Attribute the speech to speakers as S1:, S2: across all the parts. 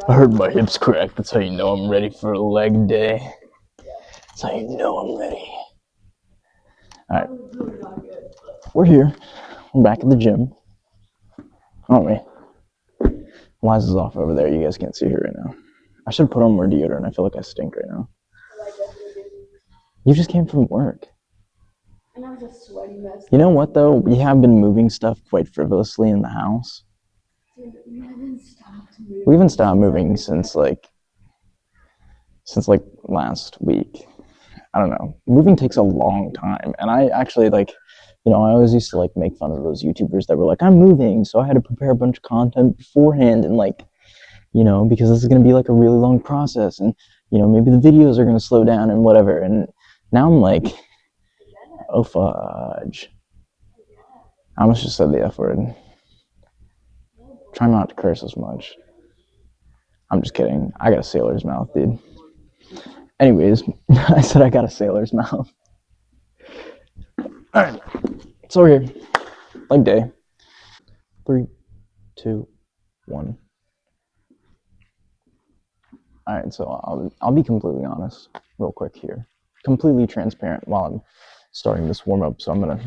S1: I heard my hips crack. That's how you know I'm ready for a leg day. That's how you know I'm ready. Alright. We're here. We're back at the gym. Aren't we? Liza's off over there. You guys can't see her right now. I should put on more deodorant. I feel like I stink right now. You just came from work.
S2: And I was a sweaty mess.
S1: You know what, though? We have been moving stuff quite frivolously in the house.
S2: Dude, we haven't stopped moving.
S1: We haven't stopped moving since last week. I don't know. Moving takes a long time. And I actually, I always used to, make fun of those YouTubers that were like, I'm moving, so I had to prepare a bunch of content beforehand and, because this is going to be, a really long process. And, maybe the videos are going to slow down and whatever. And now I'm like, oh, fudge. I almost just said the F word. Try not to curse as much. I'm just kidding. I got a sailor's mouth, dude. Anyways, I said I got a sailor's mouth. Alright. So we're here. Leg day. 3, 2, 1. Alright, so I'll be completely honest real quick here. Completely transparent while I'm starting this warm-up, so I'm going to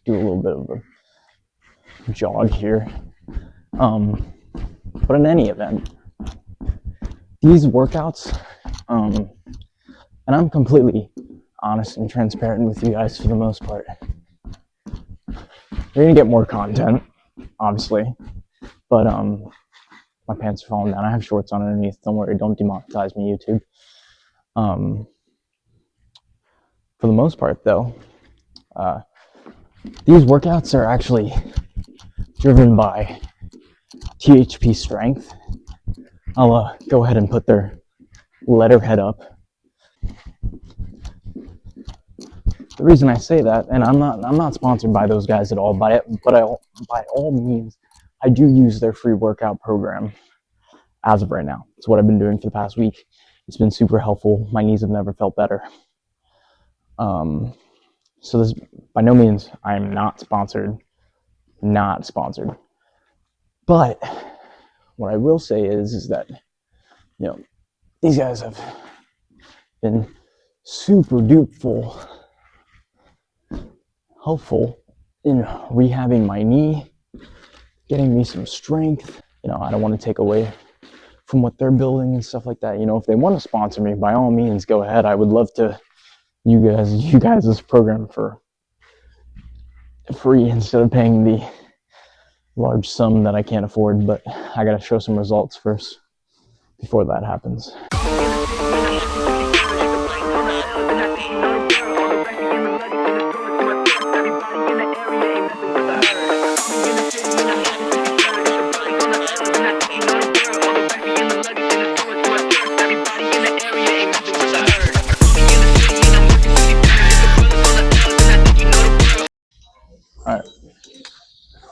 S1: do a little bit of a jog here. But in any event, these workouts, and I'm completely honest and transparent with you guys for the most part. You're gonna get more content, obviously, but my pants are falling down. I have shorts on underneath. Don't worry, don't demonetize me, YouTube. For the most part, though, these workouts are actually driven by THP Strength. I'll go ahead and put their letterhead up. The reason I say that, and I'm not sponsored by those guys at all, but by all means, I do use their free workout program as of right now. It's what I've been doing for the past week. It's been super helpful. My knees have never felt better. So this, by no means, I am not sponsored. But what I will say is that, these guys have been super duper helpful in rehabbing my knee, getting me some strength. I don't want to take away from what they're building and stuff like that. If they want to sponsor me, by all means, go ahead. I would love to you guys this program for free instead of paying the large sum that I can't afford, but I gotta show some results first before that happens. Alright,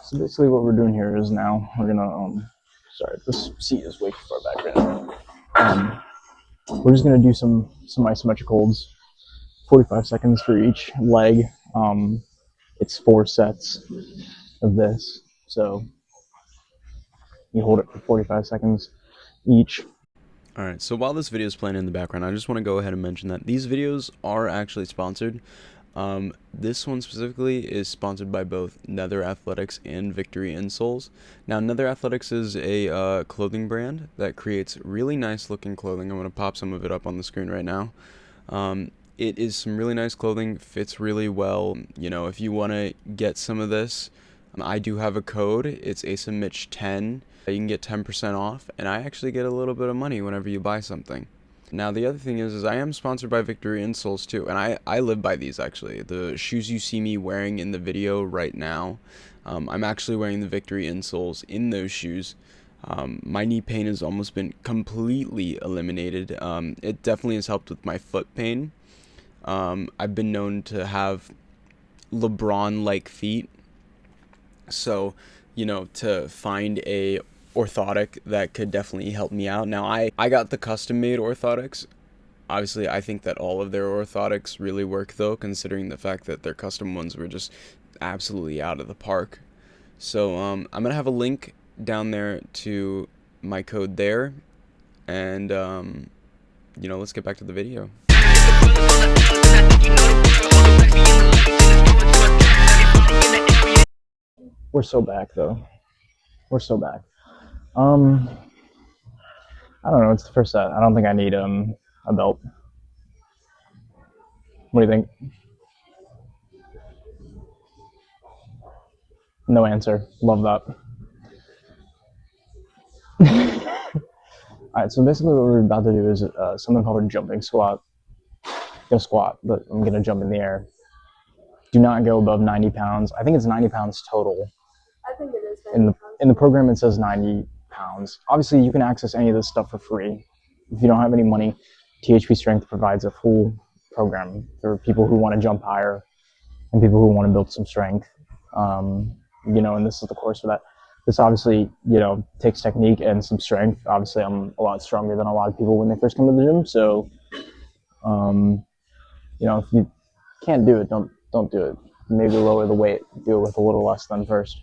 S1: so basically what we're doing here is now we're gonna, sorry, this seat is way too far back right now. We're just gonna do some isometric holds, 45 seconds for each leg. It's 4 sets of this, so you hold it for 45 seconds each.
S3: Alright, so while this video is playing in the background, I just want to go ahead and mention that these videos are actually sponsored. This one specifically is sponsored by both Nether Athletics and Victory Insoles. Now, Nether Athletics is a clothing brand that creates really nice looking clothing. I'm going to pop some of it up on the screen right now. It is some really nice clothing, fits really well. If you want to get some of this, I do have a code. It's ASAMitch10. You can get 10% off, and I actually get a little bit of money whenever you buy something. Now, the other thing is I am sponsored by Victory Insoles too, and I live by these actually. The shoes you see me wearing in the video right now, I'm actually wearing the Victory Insoles in those shoes. My knee pain has almost been completely eliminated. It definitely has helped with my foot pain. I've been known to have LeBron-like feet, so, to find a orthotic that could definitely help me out. Now, I got the custom-made orthotics. Obviously, I think that all of their orthotics really work, though, considering the fact that their custom ones were just absolutely out of the park. So, I'm going to have a link down there to my code there, and let's get back to the video.
S1: We're so back though. We're so back. I don't know. It's the first set. I don't think I need a belt. What do you think? No answer. Love that. All right. So basically, what we're about to do is something called a jumping squat. Gonna squat, but I'm gonna jump in the air. Do not go above 90 pounds. I think it's 90 pounds total.
S2: I think it is.
S1: In the program, it says 90 pounds. Obviously, you can access any of this stuff for free. If you don't have any money, THP Strength provides a full program for people who want to jump higher and people who want to build some strength. And this is the course for that. This obviously, takes technique and some strength. Obviously, I'm a lot stronger than a lot of people when they first come to the gym. So, if you can't do it, don't do it. Maybe lower the weight. Do it with a little less than first.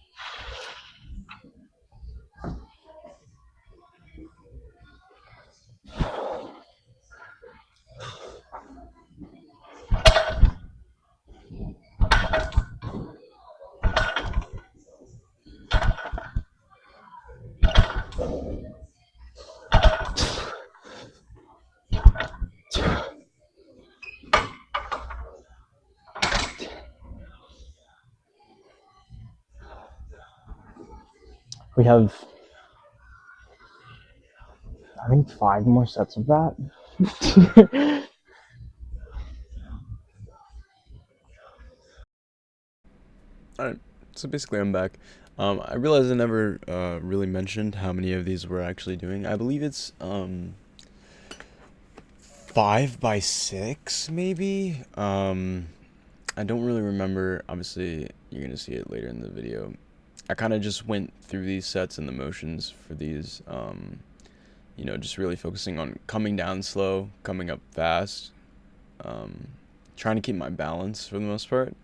S1: We have, I think, 5 more sets of that.
S3: Alright, so basically I'm back. I realized I never really mentioned how many of these we're actually doing. I believe it's 5 by 6, maybe? I don't really remember. Obviously, you're going to see it later in the video. I kind of just went through these sets and the motions for these, just really focusing on coming down slow, coming up fast, trying to keep my balance for the most part.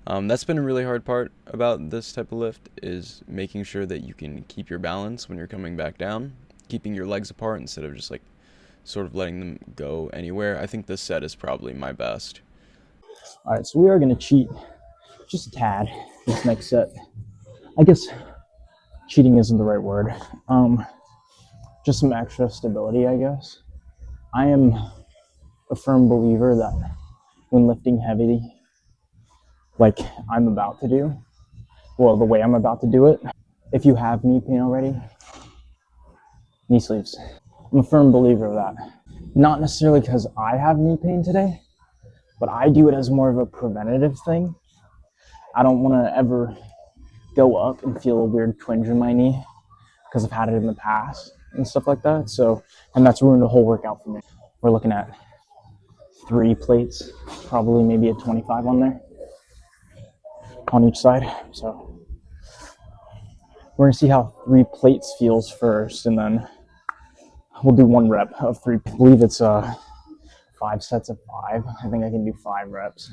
S3: That's been a really hard part about this type of lift, is making sure that you can keep your balance when you're coming back down, keeping your legs apart instead of just like sort of letting them go anywhere. I think this set is probably my best.
S1: All right, so we are going to cheat just a tad this next set. I guess cheating isn't the right word. Just some extra stability, I guess. I am a firm believer that when lifting heavy, like I'm about to do, well, the way I'm about to do it, if you have knee pain already, knee sleeves. I'm a firm believer of that. Not necessarily because I have knee pain today, but I do it as more of a preventative thing. I don't want to ever go up and feel a weird twinge in my knee because I've had it in the past and stuff like that. So, and that's ruined the whole workout for me. We're looking at 3 plates, probably maybe a 25 on there, on each side. So we're gonna see how 3 plates feels first, and then we'll do 1 rep of 3. I believe it's 5 sets of 5. I think I can do 5 reps.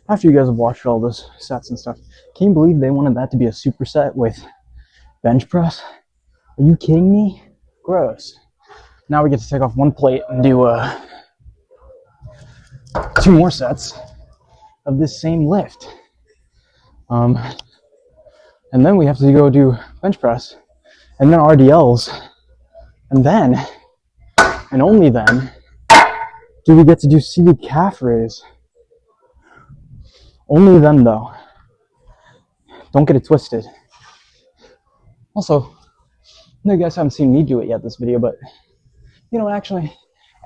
S1: After you guys have watched all those sets and stuff, can you believe they wanted that to be a superset with bench press? Are you kidding me? Gross. Now we get to take off 1 plate and do 2 more sets of this same lift. And then we have to go do bench press, and then RDLs, and then, and only then, do we get to do seated calf raise. Only then, though. Don't get it twisted. Also, I know you guys haven't seen me do it yet this video, but you know, actually,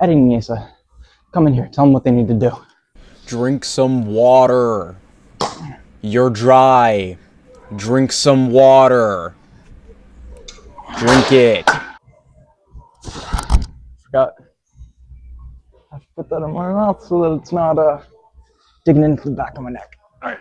S1: editing Asa, come in here, tell them what they need to do.
S3: Drink some water. You're dry. Drink some water. Drink it.
S1: Forgot. I have to put that in my mouth so that it's not digging into the back of my neck. All right.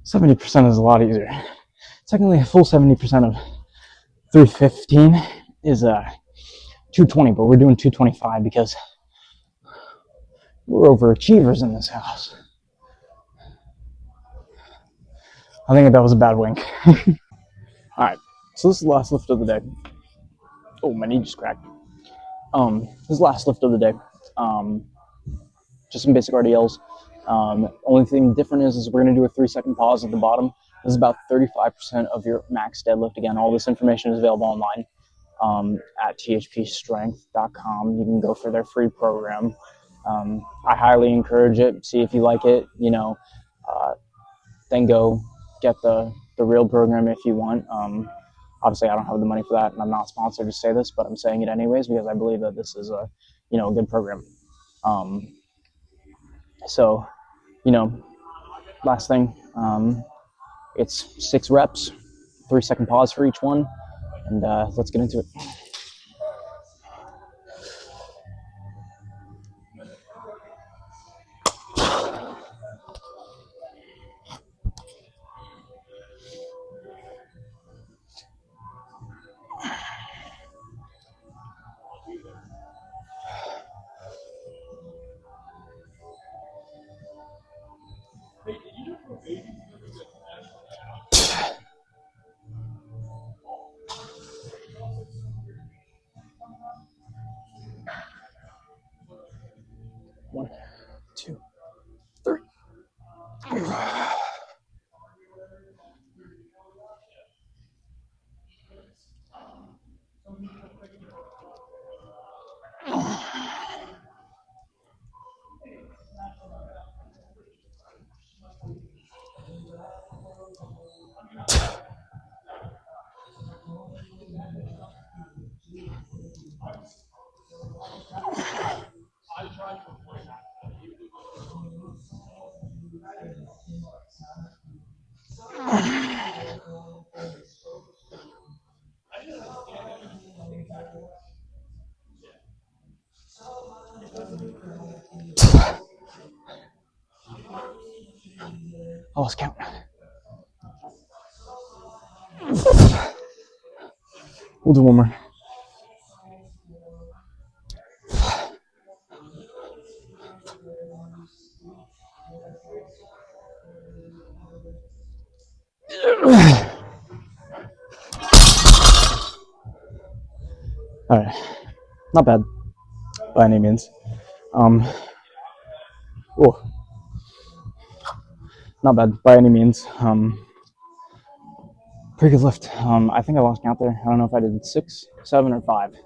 S1: 70% is a lot easier. Technically, a full 70% of 315 is 220, but we're doing 225 because we're overachievers in this house. I think that was a bad wink. Alright, so this is the last lift of the day. Oh, my knee just cracked. This is the last lift of the day. Just some basic RDLs. Only thing different is we're going to do a 3-second pause at the bottom. This is about 35% of your max deadlift. Again, all this information is available online at thpstrength.com. You can go for their free program. I highly encourage it. See if you like it. You know, then go get the real program if you want. Obviously, I don't have the money for that, and I'm not sponsored to say this, but I'm saying it anyways because I believe that this is a good program. So, last thing, it's 6 reps, 3-second pause for each one, and let's get into it. One, two, three. I lost count. We'll do one more. All right, not bad by any means. Not bad by any means. Pretty good lift. I think I lost count there. I don't know if I did 6, 7, or 5. I'm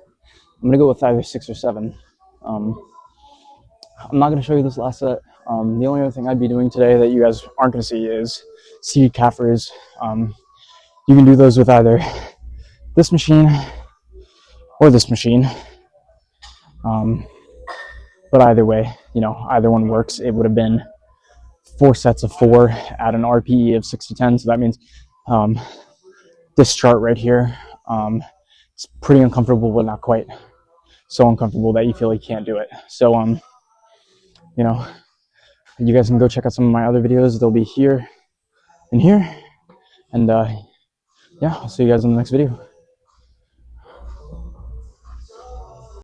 S1: gonna go with either 6 or 7. I'm not gonna show you this last set. The only other thing I'd be doing today that you guys aren't gonna see is seated calf raise. You can do those with either this machine or this machine. But either way, either one works. It would have been 4 sets of 4 at an RPE of 6 to 10. So that means this chart right here, it's pretty uncomfortable, but not quite so uncomfortable that you feel like you can't do it. So, you guys can go check out some of my other videos. They'll be here and here. And yeah, I'll see you guys in the next video.